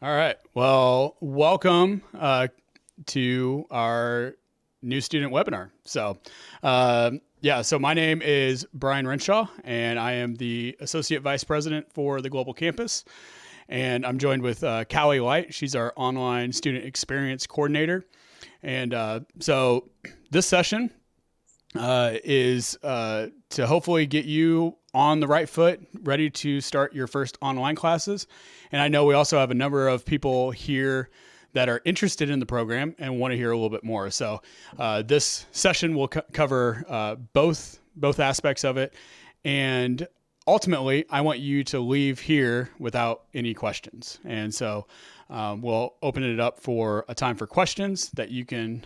All right. Well, welcome to our new student webinar. So my name is Brian Renshaw, and I am the Associate Vice President for the Global Campus. And I'm joined with Callie Light. She's our Online Student Experience Coordinator. And so this session is to hopefully get you on the right foot, ready to start your first online classes. And I know we also have a number of people here that are interested in the program and want to hear a little bit more. So this session will cover both aspects of it. And ultimately, I want you to leave here without any questions. And so we'll open it up for a time for questions that you can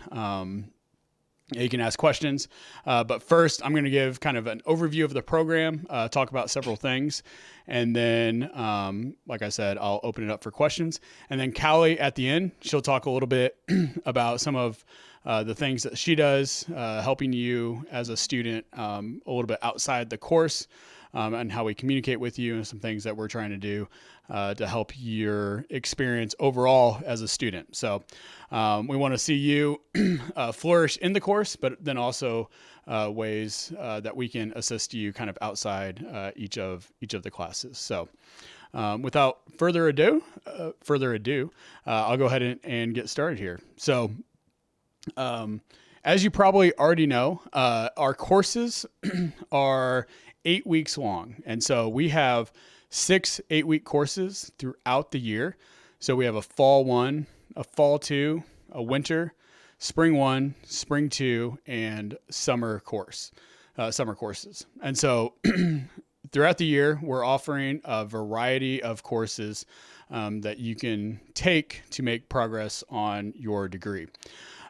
ask questions. But first, I'm going to give kind of an overview of the program, talk about several things. And then, like I said, I'll open it up for questions. And then Callie at the end, she'll talk a little bit about some of the things that she does, helping you as a student a little bit outside the course. And how we communicate with you and some things that we're trying to do to help your experience overall as a student. So we want to see you flourish in the course, but then also ways that we can assist you kind of outside each of the classes. So without further ado, I'll go ahead and get started here. So as you probably already know, our courses are 8 weeks long. And so we have 6 8-week courses throughout the year. So we have a fall 1, a fall 2, a winter, spring 1, spring 2, and summer courses. And so throughout the year, we're offering a variety of courses that you can take to make progress on your degree.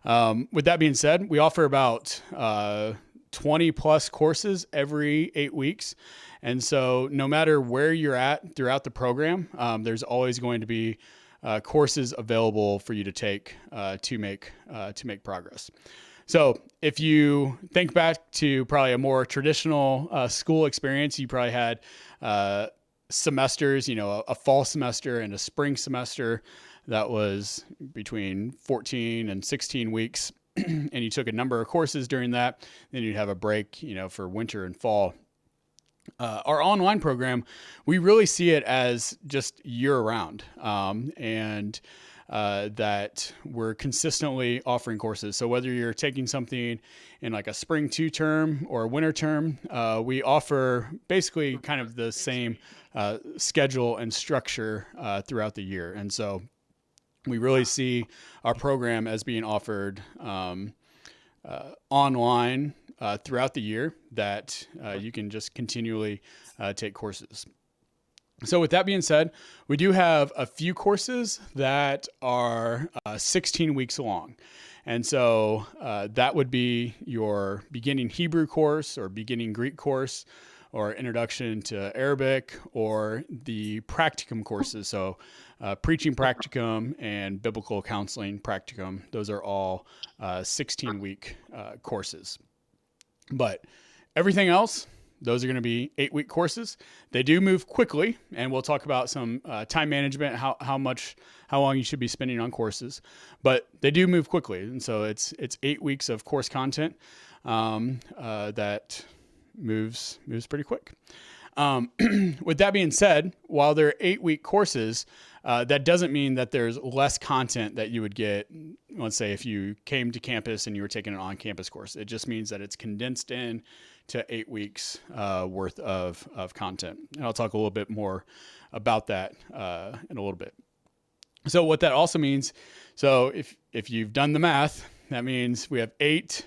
With that being said, we offer about 20 plus courses every 8 weeks. And so no matter where you're at throughout the program, there's always going to be courses available for you to take to make progress. So if you think back to probably a more traditional school experience, you probably had semesters, a fall semester and a spring semester that was between 14 and 16 weeks. And you took a number of courses during that, then you'd have a break, for winter and fall. Our online program, we really see it as just year round, and that we're consistently offering courses. So whether you're taking something in like a spring 2 term or a winter term, we offer basically kind of the same schedule and structure throughout the year. And so we really see our program as being offered online throughout the year, that you can just continually take courses. So with that being said, we do have a few courses that are 16 weeks long. And so that would be your beginning Hebrew course or beginning Greek course, or introduction to Arabic, or the practicum courses. So preaching practicum and biblical counseling practicum, those are all 16-week courses. Long everything else, those are going to be 8-week courses. They do move quickly, and we'll talk about some time management, how long you should be spending on courses, but they do move quickly. And so it's 8 weeks of course content that moves pretty quick. With that being said, while they're 8-week courses, that doesn't mean that there's less content that you would get, let's say, if you came to campus and you were taking an on-campus course. It just means that it's condensed in to 8 weeks worth of content. And I'll talk a little bit more about that in a little bit. So what that also means, so if you've done the math, that means we have 6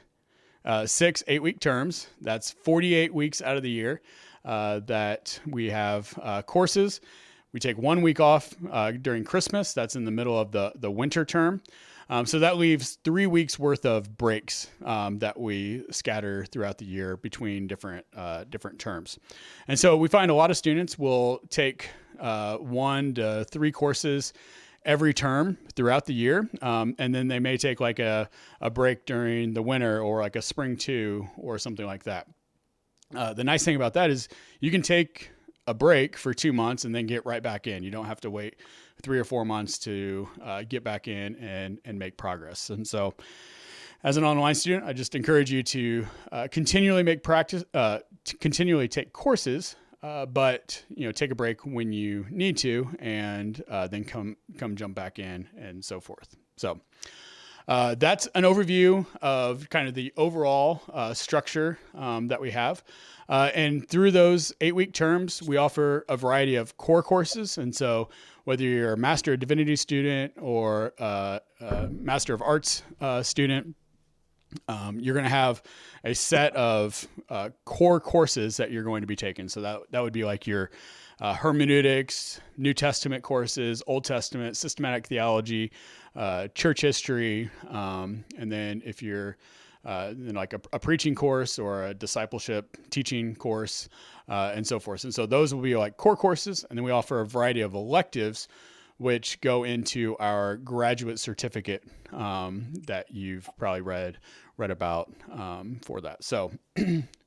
8-week terms. That's 48 weeks out of the year that we have courses. We take 1 week off during Christmas. That's in the middle of the winter term. So that leaves 3 weeks worth of breaks that we scatter throughout the year between different terms. And so we find a lot of students will take 1 to 3 courses every term throughout the year. And then they may take like a break during the winter, or like a spring 2 or something like that. The nice thing about that is you can take a break for 2 months and then get right back in. You don't have to wait 3 or 4 months to get back in and make progress. And so as an online student, I just encourage you to continually make practice, to continually take courses, but take a break when you need to, and then come jump back in and so forth. So that's an overview of kind of the overall structure that we have. And through those 8-week terms, we offer a variety of core courses. And so whether you're a Master of Divinity student or a Master of Arts student, you're going to have a set of core courses that you're going to be taking. So that would be like your hermeneutics, New Testament courses, Old Testament, systematic theology, church history, and then if you're like a preaching course or a discipleship teaching course, and so forth. And so those will be like core courses, and then we offer a variety of electives which go into our graduate certificate that you've probably read about for that. So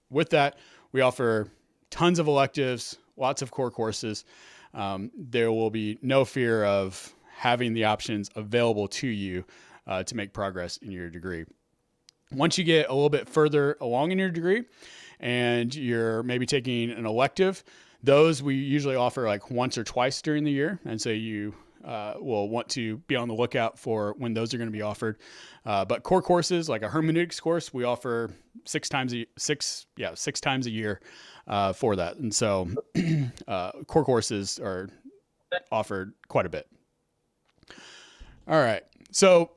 with that, we offer tons of electives, lots of core courses. There will be no fear of having the options available to you to make progress in your degree. Once you get a little bit further along in your degree and you're maybe taking an elective, those we usually offer like once or twice during the year. And so you will want to be on the lookout for when those are going to be offered. But core courses, like a hermeneutics course, we offer 6 times a year for that. And so core courses are offered quite a bit. All right. So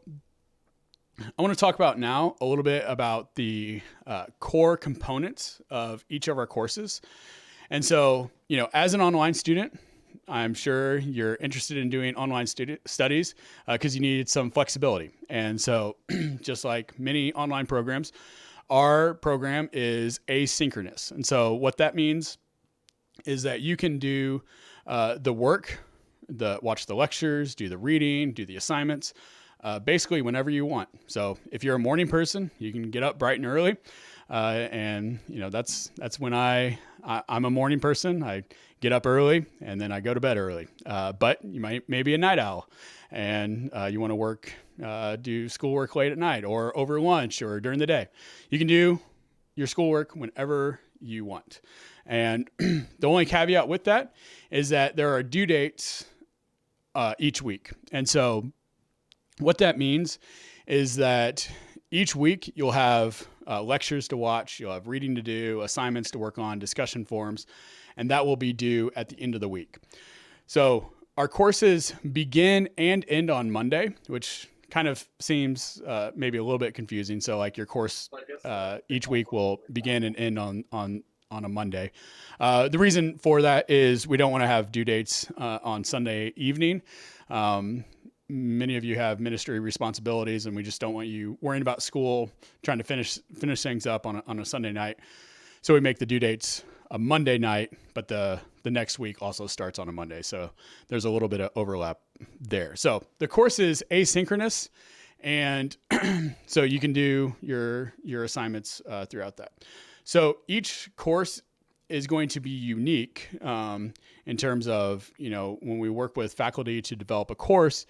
I want to talk about now a little bit about the core components of each of our courses. And so, as an online student, I'm sure you're interested in doing online studies because you need some flexibility. And so just like many online programs, our program is asynchronous. And so what that means is that you can do the work, watch the lectures, do the reading, do the assignments, basically whenever you want. So if you're a morning person, you can get up bright and early. And that's when I'm a morning person. I get up early and then I go to bed early. But you may be a night owl and you want to work, do schoolwork late at night or over lunch or during the day. You can do your schoolwork whenever you want. And the only caveat with that is that there are due dates each week. And so what that means is that each week you'll have lectures to watch, you'll have reading to do, assignments to work on, discussion forums, and that will be due at the end of the week. So our courses begin and end on Monday, which kind of seems maybe a little bit confusing. So like your course each week will begin and end on a Monday. The reason for that is we don't want to have due dates on Sunday evening. Many of you have ministry responsibilities, and we just don't want you worrying about school, trying to finish things up on a Sunday night. So we make the due dates a Monday night, but the next week also starts on a Monday. So there's a little bit of overlap there. So the course is asynchronous, and so you can do your assignments throughout that. So each course is going to be unique in terms of, when we work with faculty to develop a course,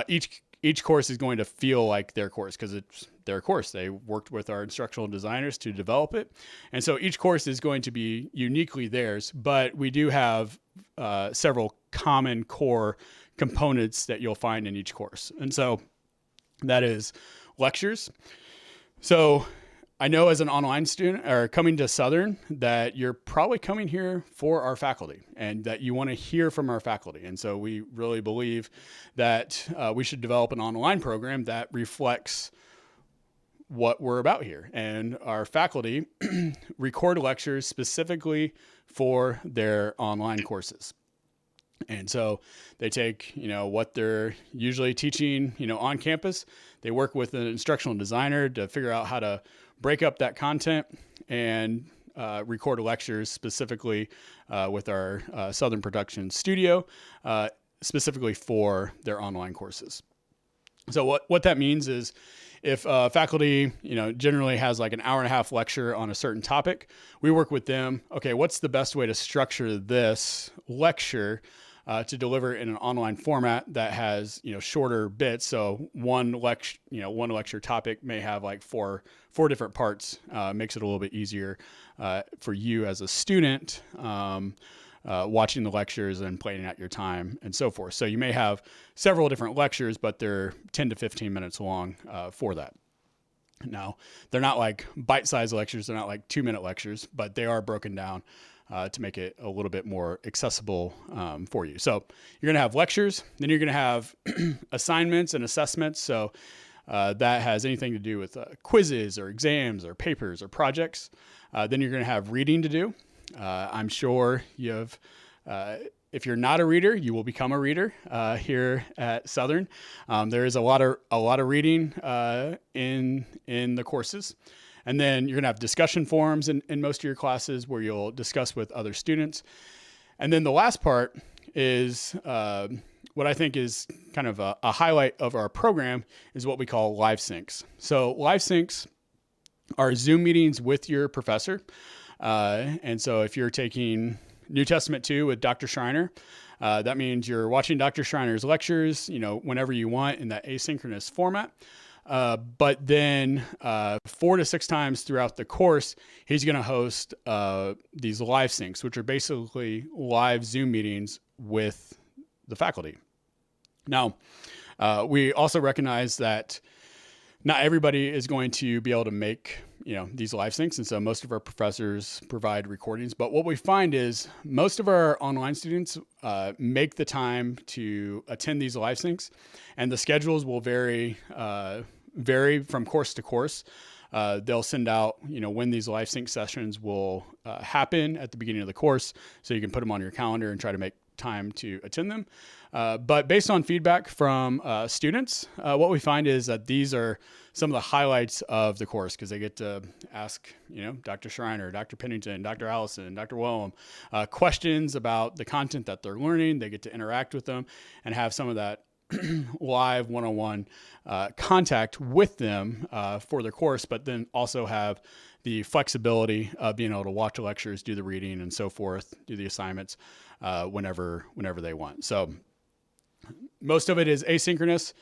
each course is going to feel like their course because it's their course. They worked with our instructional designers to develop it. And so each course is going to be uniquely theirs, but we do have several common core components that you'll find in each course. And so that is lectures. So I know as an online student or coming to Southern that you're probably coming here for our faculty and that you want to hear from our faculty. And so we really believe that we should develop an online program that reflects what we're about here. And our faculty record lectures specifically for their online courses. And so they take, what they're usually teaching, on campus. They work with an instructional designer to figure out how to break up that content and record lectures specifically with our Southern Production Studio, specifically for their online courses. So what that means is if faculty, generally has like an hour and a half lecture on a certain topic, we work with them. Okay, what's the best way to structure this lecture to deliver in an online format that has, shorter bits. So one lecture topic may have like four different parts. Makes it a little bit easier for you as a student. Watching the lectures and planning out your time and so forth. So you may have several different lectures, but they're 10 to 15 minutes long for that. Now, they're not like bite-sized lectures. They're not like 2-minute lectures, but they are broken down to make it a little bit more accessible for you. So you're going to have lectures. Then you're going to have assignments and assessments. So that has anything to do with quizzes or exams or papers or projects. Then you're going to have reading to do. I'm sure you have, if you're not a reader, you will become a reader here at Southern. There is a lot of reading in the courses. And then you're going to have discussion forums in most of your classes where you'll discuss with other students. And then the last part is what I think is kind of a highlight of our program is what we call live syncs. So live syncs are Zoom meetings with your professor. And so if you're taking New Testament 2 with Dr. Schreiner, that means you're watching Dr. Schreiner's lectures, whenever you want in that asynchronous format. But then 4 to 6 times throughout the course, he's going to host these live syncs, which are basically live Zoom meetings with the faculty. Now, we also recognize that not everybody is going to be able to make these live syncs. And so most of our professors provide recordings. But what we find is most of our online students make the time to attend these live syncs, and the schedules will vary from course to course. They'll send out, when these live sync sessions will happen at the beginning of the course, so you can put them on your calendar and try to make time to attend them. But based on feedback from students, what we find is that these are some of the highlights of the course because they get to ask, Dr. Schreiner, Dr. Pennington, Dr. Allison, Dr. Willem, questions about the content that they're learning. They get to interact with them and have some of that live one-on-one contact with them for their course, but then also have the flexibility of being able to watch the lectures, do the reading and so forth, do the assignments whenever they want. So most of it is asynchronous.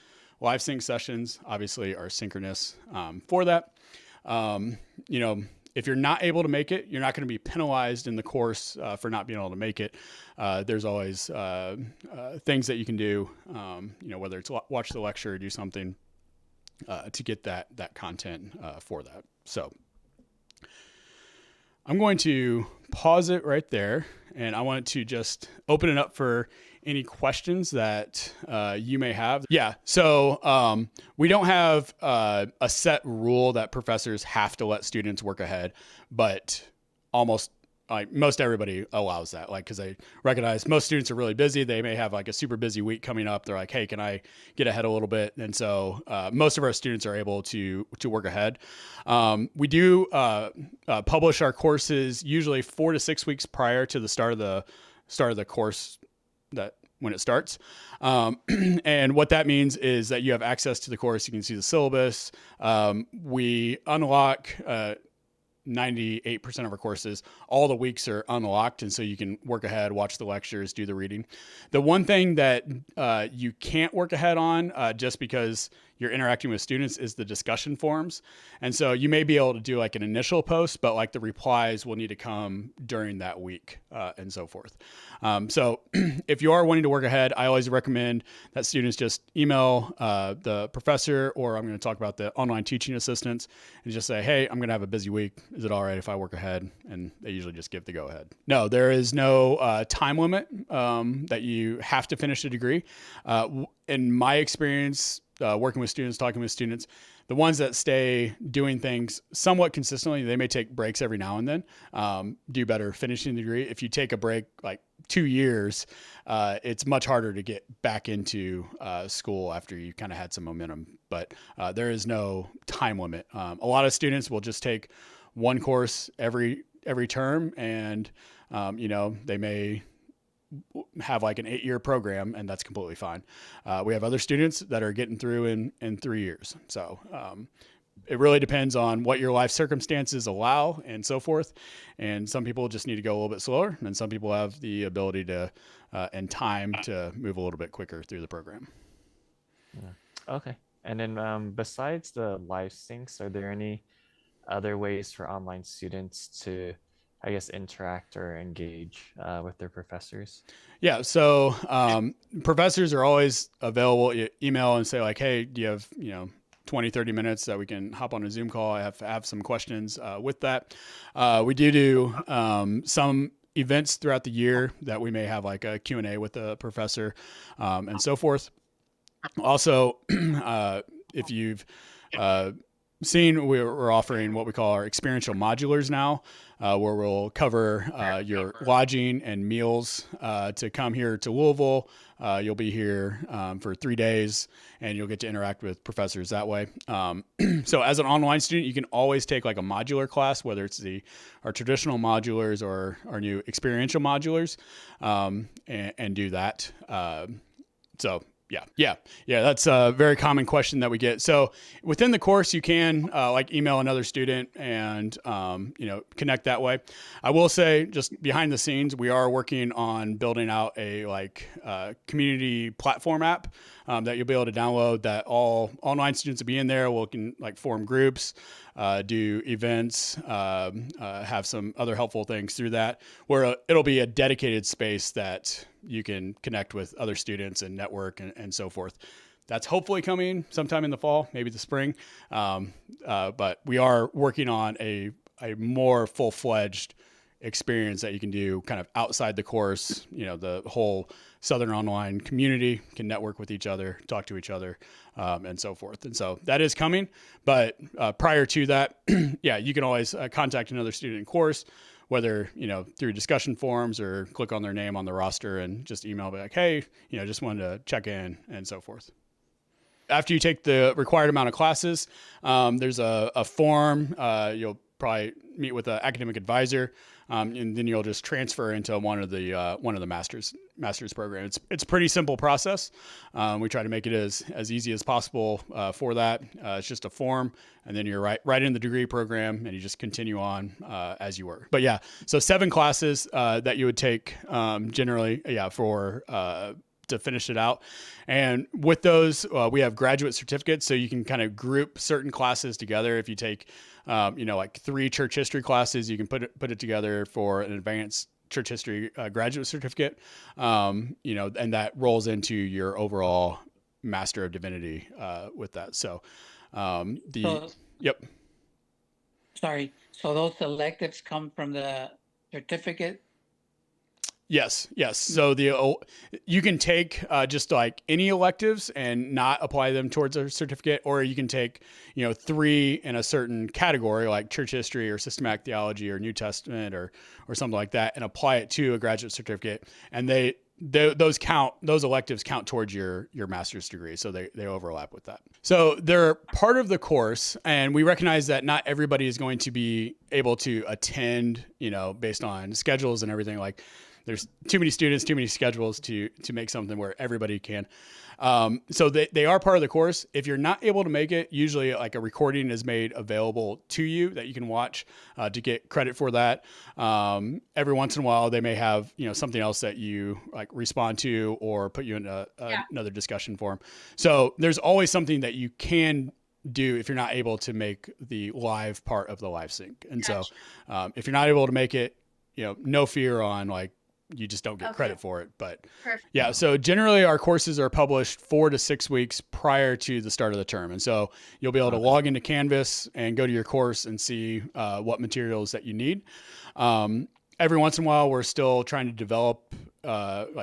Live sync sessions obviously are synchronous for that. If you're not able to make it, you're not going to be penalized in the course for not being able to make it. There's always things that you can do, whether it's watch the lecture or do something to get that content for that. So I'm going to pause it right there, and I want to just open it up for any questions that you may have. Yeah, so we don't have a set rule that professors have to let students work ahead, but almost most everybody allows that, because they recognize most students are really busy. They may have like a super busy week coming up. They're like, hey, can I get ahead a little bit? And so most of our students are able to work ahead. We do publish our courses usually 4 to 6 weeks prior to the start of the course when it starts. And what that means is that you have access to the course. You can see the syllabus. We unlock 98% of our courses. All the weeks are unlocked, and so you can work ahead, watch the lectures, do the reading. The one thing that you can't work ahead on just because you're interacting with students is the discussion forums. And so you may be able to do like an initial post, but like the replies will need to come during that week and so forth. So if you are wanting to work ahead, I always recommend that students just email the professor, or I'm going to talk about the online teaching assistants, and just say, hey, I'm going to have a busy week. Is it all right if I work ahead? And they usually just give the go ahead. No, there is no time limit that you have to finish a degree. In my experience, working with students, talking with students, the ones that stay doing things somewhat consistently, they may take breaks every now and then, do better finishing the degree. If you take a break like 2 years, it's much harder to get back into school after you kind of had some momentum. But there is no time limit. A lot of students will just take one course every term, and they may have like an 8-year program, and that's completely fine. We have other students that are getting through in 3 years. So it really depends on what your life circumstances allow and so forth. And some people just need to go a little bit slower, and some people have the ability to and time to move a little bit quicker through the program. Yeah. Okay. And then besides the live syncs, are there any other ways for online students to, I guess, interact or engage with their professors? Yeah. So professors are always available. You email and say like, hey, do you have, 20, 30 minutes that we can hop on a Zoom call? I have some questions with that. We do some events throughout the year that we may have like a Q&A with the professor and so forth. Also, if you've seen, we're offering what we call our experiential modulars now, where we'll cover your lodging and meals to come here to Louisville. You'll be here for 3 days, and you'll get to interact with professors that way. So as an online student, you can always take like a modular class, whether it's our traditional modulars or our new experiential modulars, and do that. So yeah. That's a very common question that we get. So within the course, you can like email another student and connect that way. I will say, just behind the scenes, we are working on building out a community platform app that you'll be able to download. That all online students will be in there. We can like form groups, do events, have some other helpful things through that, where it'll be a dedicated space that you can connect with other students and network and so forth. That's hopefully coming sometime in the fall, maybe the spring. But we are working on a more full-fledged experience that you can do kind of outside the course. The whole Southern Online community can network with each other, talk to each other, and so forth. And so that is coming. But prior to that, you can always contact another student in course, whether, through discussion forums or click on their name on the roster and just email, be like, hey, just wanted to check in and so forth. After you take the required amount of classes, there's a form. You'll probably meet with an academic advisor, and then you'll just transfer into one of the master's program. It's a pretty simple process. We try to make it as easy as possible for that. It's just a form, and then you're right in the degree program, and you just continue on as you were. But yeah, so 7 classes that you would take generally, for to finish it out. And with those, we have graduate certificates, so you can kind of group certain classes together. If you take, like 3 church history classes, you can put it together for an advanced church history graduate certificate, and that rolls into your overall Master of Divinity with that. So, yep. Sorry. So those electives come from the certificate? Yes. So you can take just like any electives and not apply them towards a certificate, or you can take 3 in a certain category like church history or systematic theology or New Testament or something like that, and apply it to a graduate certificate. And those electives count towards your master's degree, so they overlap with that. So they're part of the course, and we recognize that not everybody is going to be able to attend, based on schedules and everything. Like, there's too many students, too many schedules to make something where everybody can. So they are part of the course. If you're not able to make it, usually like a recording is made available to you that you can watch to get credit for that. Every once in a while, they may have something else that you like respond to or put you in another discussion forum. So there's always something that you can do if you're not able to make the live part of the live sync. And so if you're not able to make it, no fear on like, you just don't get credit for it. But yeah, so generally our courses are published 4 to 6 weeks prior to the start of the term. And so you'll be able to log into Canvas and go to your course and see what materials that you need. Every once in a while, we're still trying to develop,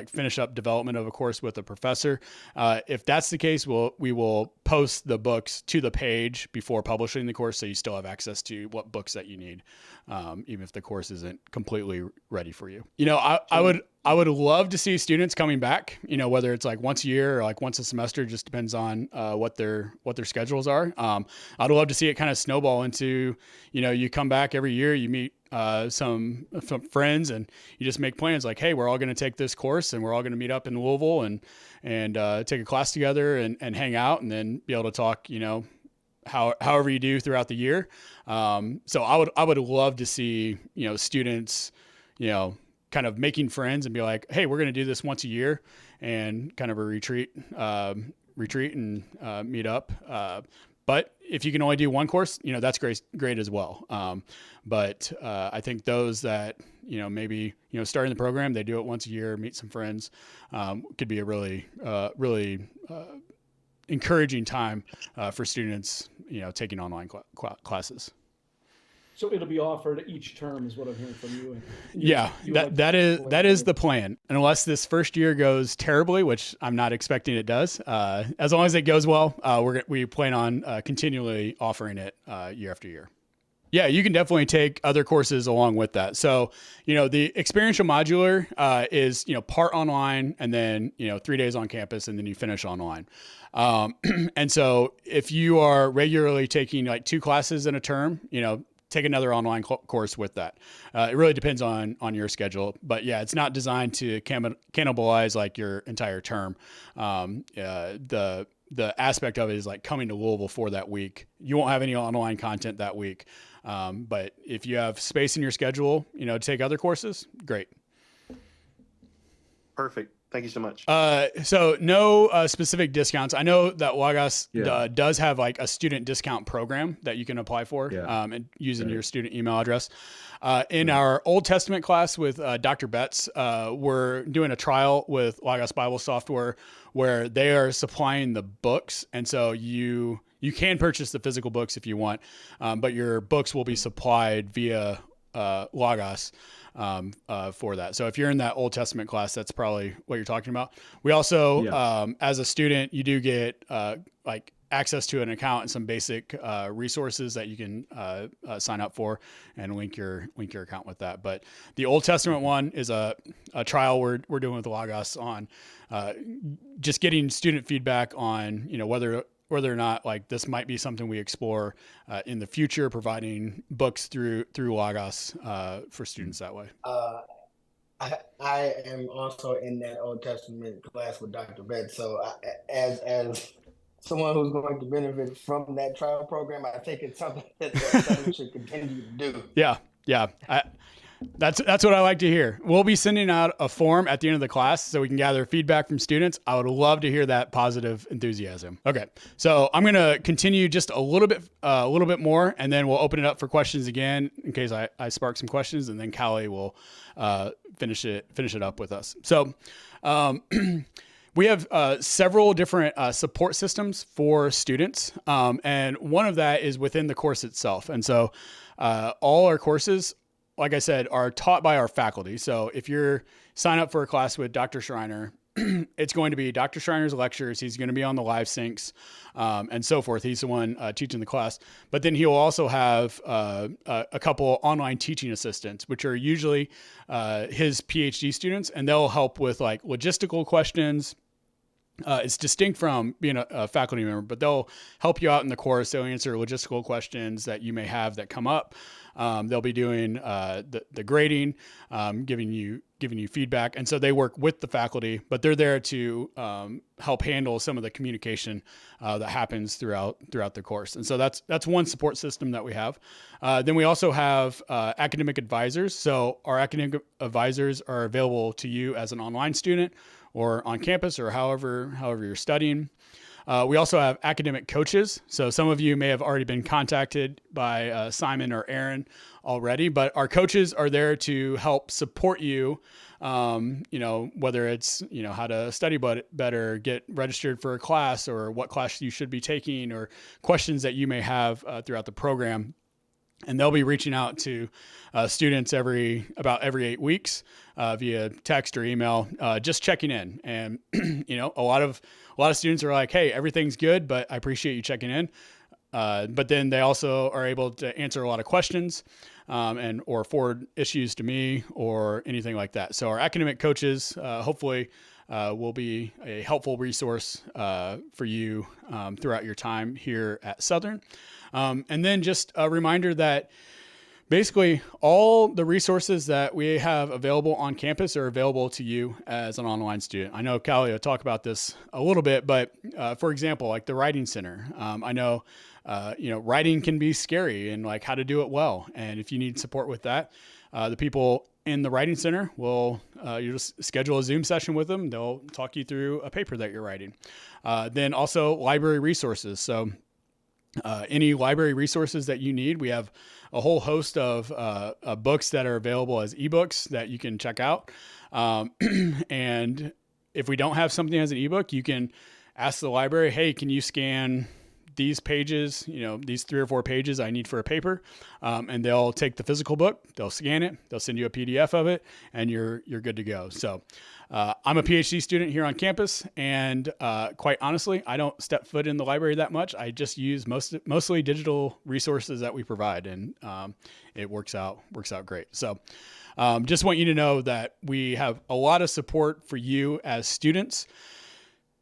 finish up development of a course with a professor. If that's the case, we will post the books to the page before publishing the course, so you still have access to what books that you need, even if the course isn't completely ready for you. I I would love to see students coming back, whether it's like once a year or like once a semester, just depends on what their schedules are. I'd love to see it kind of snowball into, you come back every year, you meet some friends, and you just make plans like, hey, we're all going to take this course and we're all going to meet up in Louisville and take a class together and hang out, and then be able to talk, however you do throughout the year. So I would love to see, students, kind of making friends and be like, hey, we're going to do this once a year, and kind of a retreat and meet up. But if you can only do one course, that's great as well. But I think those that, maybe, starting the program, they do it once a year, meet some friends, could be a really encouraging time for students, taking online classes. So it'll be offered each term, is what I'm hearing from you. Yeah, that is the plan. And unless this first year goes terribly, which I'm not expecting it does, as long as it goes well, we plan on continually offering it year after year. Yeah, you can definitely take other courses along with that. So, the Experiential Modular is, part online, and then, 3 days on campus, and then you finish online. And so if you are regularly taking like 2 classes in a term, take another online course with that. It really depends on your schedule, but yeah, it's not designed to cannibalize like your entire term. The aspect of it is like coming to Louisville for that week. You won't have any online content that week. But if you have space in your schedule, to take other courses, great. Perfect. Thank you so much. So no specific discounts. I know that Lagos does have like a student discount program that you can apply for, and using your student email address. In our Old Testament class with Dr. Betts, we're doing a trial with Lagos Bible Software where they are supplying the books. And so you can purchase the physical books if you want, but your books will be supplied via Lagos for that. So if you're in that Old Testament class, that's probably what you're talking about. We also, as a student, you do get like access to an account and some basic resources that you can sign up for and link your account with that. But the Old Testament one is a trial we're doing with Lagos on just getting student feedback on whether or not like this might be something we explore in the future, providing books through Lagos for students that way. I am also in that Old Testament class with Dr. Betts. So as someone who's going to benefit from that trial program, I think it's something that we should continue to do. Yeah. That's what I like to hear. We'll be sending out a form at the end of the class so we can gather feedback from students. I would love to hear that positive enthusiasm. Okay, so I'm going to continue just a little bit more, and then we'll open it up for questions again in case I spark some questions, and then Callie will finish it up with us. So we have several different support systems for students, and one of that is within the course itself. And so all our courses, like I said, are taught by our faculty. So if you're sign up for a class with Dr. Schreiner, it's going to be Dr. Schreiner's lectures. He's going to be on the live syncs and so forth. He's the one teaching the class. But then he'll also have a couple online teaching assistants, which are usually his PhD students, and they'll help with like logistical questions. It's distinct from being a faculty member, but they'll help you out in the course. They'll answer logistical questions that you may have that come up. They'll be doing the grading, giving you feedback, and so they work with the faculty, but they're there to help handle some of the communication that happens throughout the course. And so that's one support system that we have. Then we also have academic advisors. So our academic advisors are available to you as an online student or on campus or however you're studying. We also have academic coaches. So some of you may have already been contacted by Simon or Aaron already, but our coaches are there to help support you, whether it's, how to study better, get registered for a class, or what class you should be taking, or questions that you may have throughout the program. And they'll be reaching out to students about every 8 weeks via text or email, just checking in. And a lot of students are like, "Hey, everything's good, but I appreciate you checking in." But then they also are able to answer a lot of questions. and or forward issues to me or anything like that. So our academic coaches, hopefully, will be a helpful resource for you throughout your time here at Southern. And then just a reminder that basically all the resources that we have available on campus are available to you as an online student. I know Callie will talk about this a little bit, but for example, like the Writing Center, I know, writing can be scary and like how to do it well. And if you need support with that, the people in the Writing Center will, you just schedule a Zoom session with them. They'll talk you through a paper that you're writing. Then also library resources. So any library resources that you need, we have a whole host of books that are available as ebooks that you can check out. And if we don't have something as an ebook, you can ask the library, hey, can you scan these pages, these 3 or 4 pages I need for a paper, and they'll take the physical book, they'll scan it, they'll send you a PDF of it, and you're good to go. So I'm a PhD student here on campus, and quite honestly, I don't step foot in the library that much. I just use mostly digital resources that we provide, and it works out great. So just want you to know that we have a lot of support for you as students.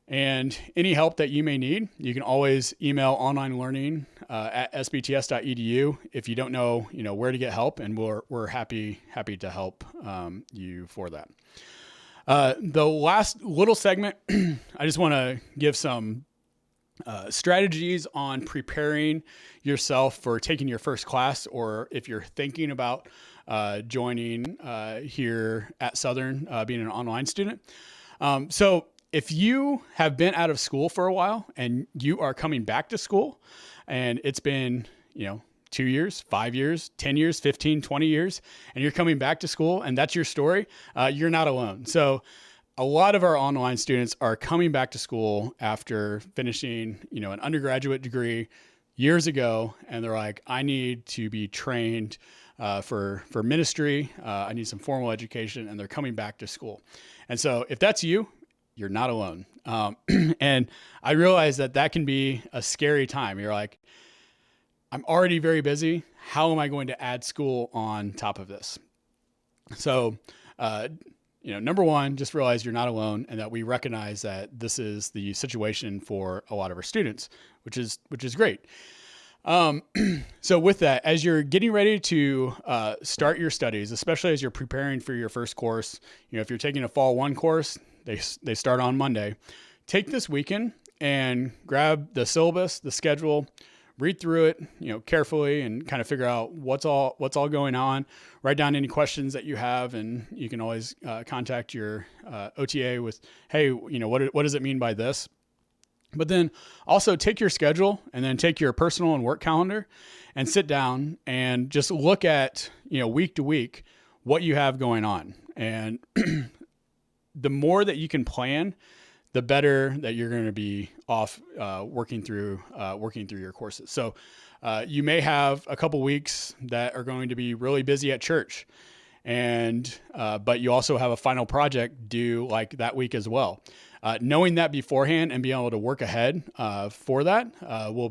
And any help that you may need, you can always email onlinelearning at sbts.edu if you don't know, where to get help, and we're happy to help you for that. The last little segment, I just want to give some strategies on preparing yourself for taking your first class, or if you're thinking about joining here at Southern, being an online student. So if you have been out of school for a while and you are coming back to school and it's been, 2 years, 5 years, 10 years, 15, 20 years, and you're coming back to school and that's your story, you're not alone. So a lot of our online students are coming back to school after finishing, an undergraduate degree years ago. And they're like, I need to be trained for ministry. I need some formal education, and they're coming back to school. And so if that's you, you're not alone. And I realize that can be a scary time. You're like, I'm already very busy. How am I going to add school on top of this? So, number one, just realize you're not alone, and that we recognize that this is the situation for a lot of our students, which is great. So with that, as you're getting ready to start your studies, especially as you're preparing for your first course, if you're taking a fall 1 course, they start on Monday. Take this weekend and grab the syllabus, the schedule, read through it, carefully, and kind of figure out what's all going on. Write down any questions that you have, and you can always contact your OTA with, hey, what does it mean by this? But then also take your schedule and then take your personal and work calendar and sit down and just look at, week to week what you have going on. And the more that you can plan, the better that you're going to be off working through your courses. So you may have a couple weeks that are going to be really busy at church, but you also have a final project due like that week as well. Knowing that beforehand and being able to work ahead for that will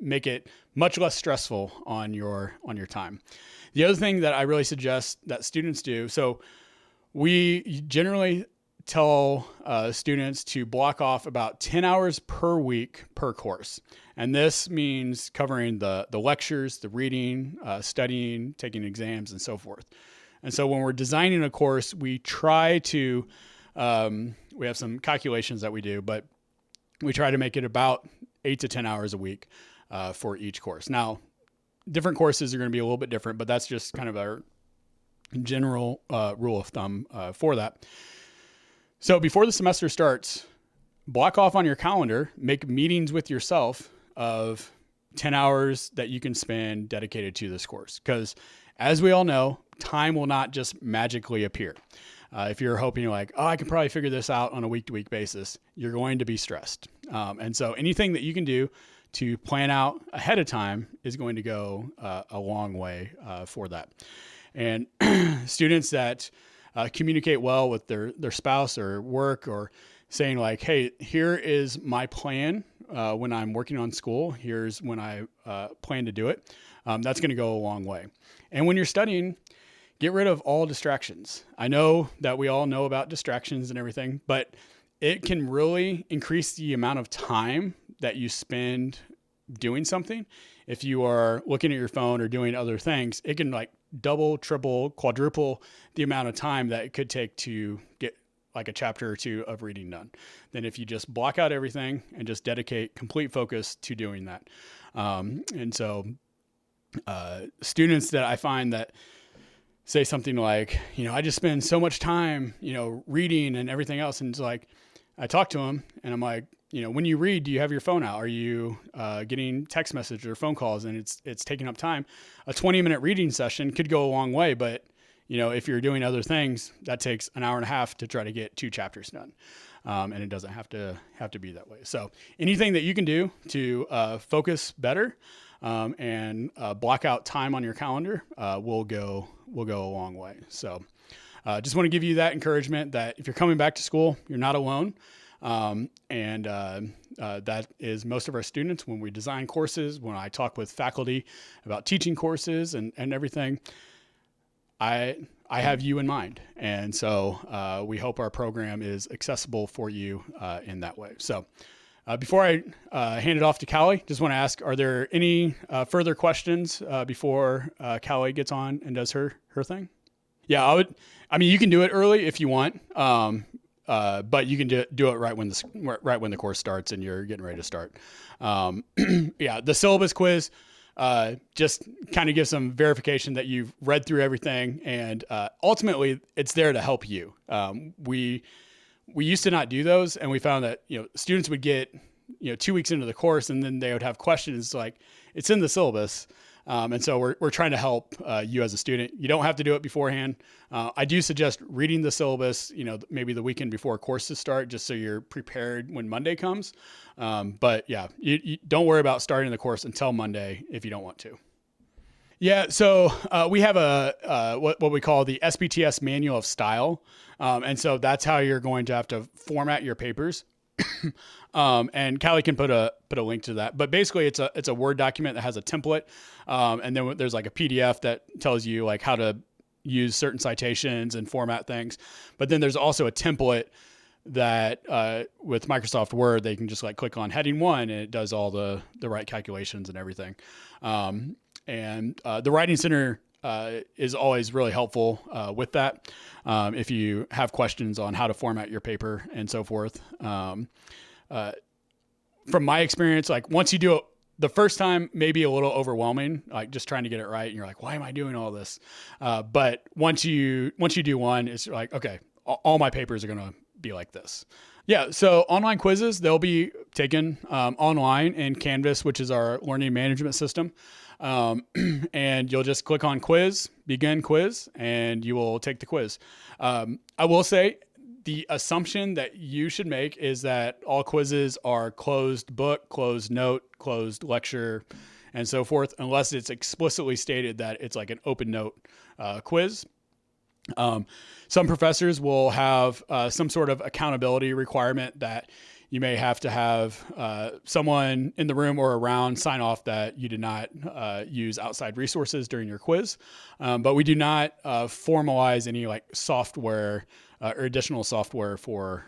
make it much less stressful on your time. The other thing that I really suggest that students do, so we generally tell students to block off about 10 hours per week per course. And this means covering the lectures, the reading, studying, taking exams, and so forth. And so when we're designing a course, we try to, we have some calculations that we do, but we try to make it about 8 to 10 hours a week for each course. Now, different courses are going to be a little bit different, but that's just kind of our general rule of thumb for that. So before the semester starts, block off on your calendar, make meetings with yourself of 10 hours that you can spend dedicated to this course. Because as we all know, time will not just magically appear. If you're hoping like, I can probably figure this out on a week-to-week basis, you're going to be stressed. And so anything that you can do to plan out ahead of time is going to go a long way for that. And students that communicate well with their spouse or work, or saying like, hey, here is my plan when I'm working on school. Here's when I plan to do it. That's going to go a long way. And when you're studying, get rid of all distractions. I know that we all know about distractions and everything, but it can really increase the amount of time that you spend doing something. If you are looking at your phone or doing other things, it can like double, triple, quadruple the amount of time that it could take to get like a chapter or two of reading done. Then if you just block out everything and just dedicate complete focus to doing that. And so students that I find that say something like, I just spend so much time, reading and everything else. And it's like, I talk to them and I'm like, when you read, do you have your phone out? Are you getting text messages or phone calls? And it's taking up time. A 20-minute reading session could go a long way, but if you're doing other things, that takes an hour and a half to try to get 2 chapters done. And it doesn't have to be that way. So anything that you can do to focus better and block out time on your calendar will go a long way. So just want to give you that encouragement that if you're coming back to school, you're not alone. And that is most of our students when we design courses, when I talk with faculty about teaching courses and everything, I have you in mind. And so we hope our program is accessible for you in that way. So before I hand it off to Callie, just want to ask, are there any further questions before Callie gets on and does her thing? Yeah, you can do it early if you want. But you can do it right when the course starts and you're getting ready to start. The syllabus quiz just kind of gives some verification that you've read through everything, and ultimately it's there to help you. We used to not do those, and we found that students would get 2 weeks into the course and then they would have questions like, it's in the syllabus. And so we're trying to help you as a student. You don't have to do it beforehand. I do suggest reading the syllabus, maybe the weekend before courses start, just so you're prepared when Monday comes. But yeah, you don't worry about starting the course until Monday if you don't want to. Yeah, so we have what we call the SBTS Manual of Style. And so that's how you're going to have to format your papers. And Callie can put a link to that, but basically it's a Word document that has a template. And then there's like a PDF that tells you like how to use certain citations and format things. But then there's also a template that, with Microsoft Word, they can just like click on heading 1 and it does all the right calculations and everything. And the Writing Center, is always really helpful, with that. If you have questions on how to format your paper and so forth. From my experience, like once you do it the first time, maybe a little overwhelming, like just trying to get it right. And you're like, why am I doing all this? But once you do one, it's like, okay, all my papers are going to be like this. Yeah. So online quizzes, they'll be taken, online in Canvas, which is our learning management system. And you'll just click on quiz, begin quiz, and you will take the quiz. I will say the assumption that you should make is that all quizzes are closed book, closed note, closed lecture, and so forth, unless it's explicitly stated that it's like an open note quiz. Some professors will have some sort of accountability requirement that you may have to have someone in the room or around sign off that you did not use outside resources during your quiz. But we do not formalize any like software or additional software for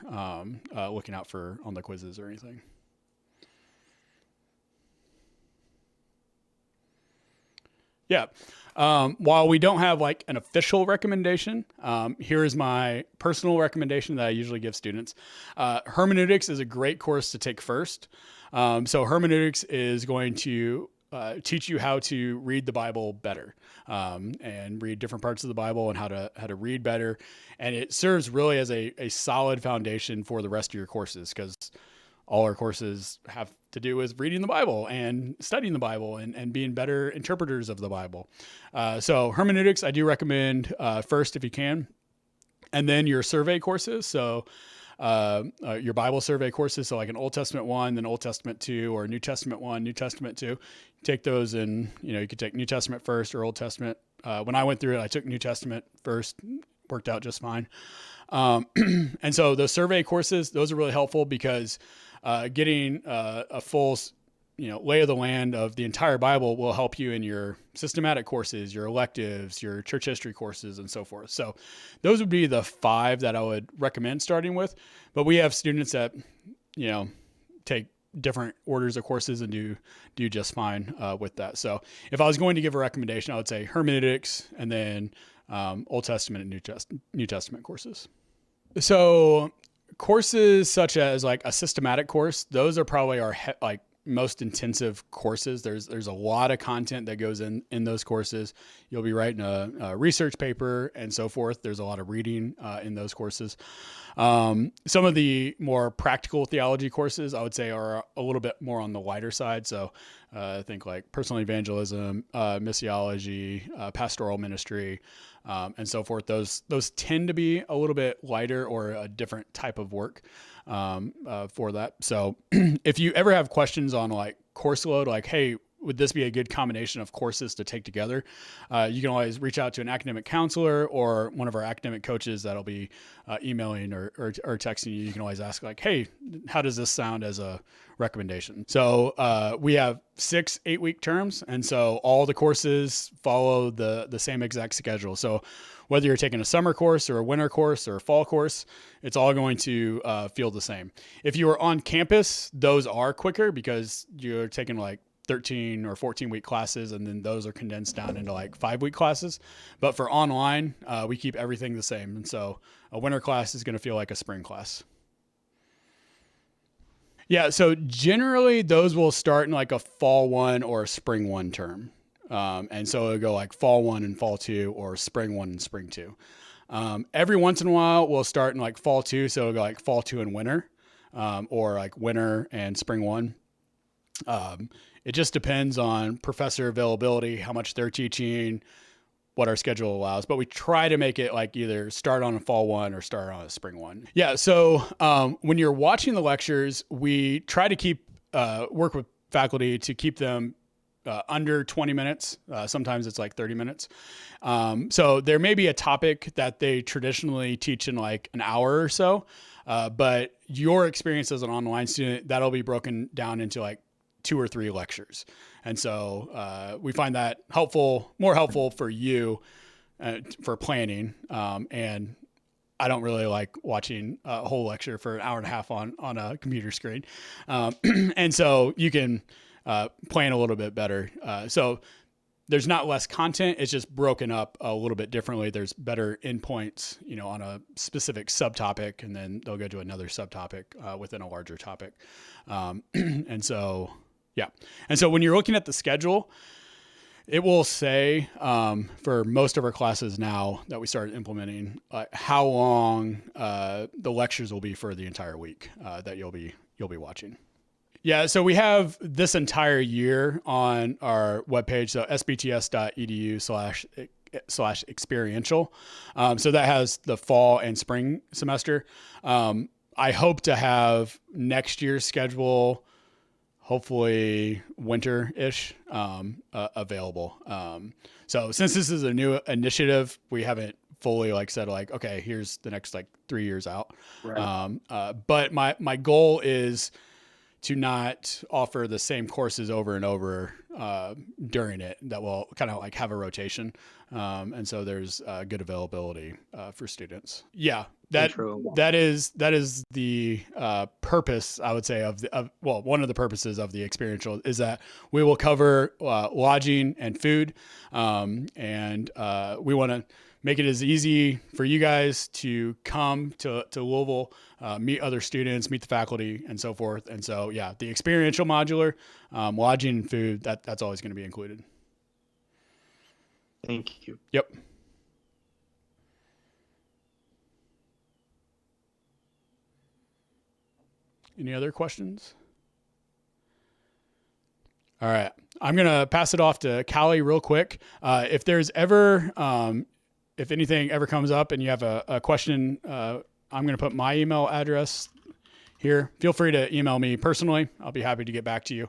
looking out for on the quizzes or anything. Yeah. While we don't have like an official recommendation, here is my personal recommendation that I usually give students. Hermeneutics is a great course to take first. So hermeneutics is going to teach you how to read the Bible better, and read different parts of the Bible and how to read better. And it serves really as a solid foundation for the rest of your courses, because all our courses have to do with reading the Bible and studying the Bible and being better interpreters of the Bible. So hermeneutics, I do recommend first if you can, and then your survey courses. So your Bible survey courses, so like an Old Testament 1, then Old Testament 2, or New Testament 1, New Testament 2. Take those and, you could take New Testament first or Old Testament. When I went through it, I took New Testament first, worked out just fine. And so those survey courses, those are really helpful because getting a full lay of the land of the entire Bible will help you in your systematic courses, your electives, your church history courses, and so forth. So those would be the 5 that I would recommend starting with. But we have students that, take different orders of courses and do just fine with that. So if I was going to give a recommendation, I would say hermeneutics and then Old Testament and New Testament courses. So courses such as like a systematic course, those are probably our most intensive courses. There's a lot of content that goes in those courses. You'll be writing a research paper and so forth. There's a lot of reading in those courses. Some of the more practical theology courses, I would say, are a little bit more on the lighter side. So I think like personal evangelism, missiology, pastoral ministry, and so forth. Those tend to be a little bit lighter or a different type of work for that. So if you ever have questions on like course load, like, hey, would this be a good combination of courses to take together? You can always reach out to an academic counselor or one of our academic coaches that'll be emailing or texting you. You can always ask like, hey, how does this sound as a recommendation? So we have 6 8-week terms. And so all the courses follow the same exact schedule. So whether you're taking a summer course or a winter course or a fall course, it's all going to feel the same. If you are on campus, those are quicker because you're taking like 13 or 14-week classes, and then those are condensed down into like 5-week classes. But for online, we keep everything the same. And so a winter class is going to feel like a spring class. Yeah, so generally those will start in like a fall 1 or a spring 1 term. And so it'll go like fall 1 and fall 2 or spring 1 and spring 2. Every once in a while we'll start in like fall 2. So it'll go like fall 2 and winter, or like winter and spring 1. It just depends on professor availability, how much they're teaching, what our schedule allows, but we try to make it like either start on a fall 1 or start on a spring 1. Yeah. So, when you're watching the lectures, we try to work with faculty to keep them under 20 minutes. Sometimes it's like 30 minutes. So there may be a topic that they traditionally teach in like an hour or so. But your experience as an online student, that'll be broken down into like 2 or 3 lectures. And so we find that more helpful for you for planning. And I don't really like watching a whole lecture for an hour and a half on a computer screen. And so you can plan a little bit better. So there's not less content. It's just broken up a little bit differently. There's better endpoints, on a specific subtopic, and then they'll go to another subtopic within a larger topic. And so, yeah. And so when you're looking at the schedule, it will say for most of our classes now that we started implementing how long the lectures will be for the entire week that you'll be watching. Yeah, so we have this entire year on our webpage, so sbts.edu/experiential. So that has the fall and spring semester. I hope to have next year's schedule, hopefully winter-ish, available. So since this is a new initiative, we haven't fully said okay, here's the next 3 years out. Right. But my goal is to not offer the same courses over and over during it. That will kind of have a rotation. And so there's good availability for students. Yeah, that is the purpose, I would say, one of the purposes of the experiential is that we will cover lodging and food. And we want to make it as easy for you guys to come to Louisville, meet other students, meet the faculty, and so forth. And so, yeah, the experiential modular, lodging and food, that's always going to be included. Thank you. Yep. Any other questions? All right. I'm going to pass it off to Callie real quick. If there's ever, if anything ever comes up and you have a question, I'm going to put my email address here. Feel free to email me personally. I'll be happy to get back to you.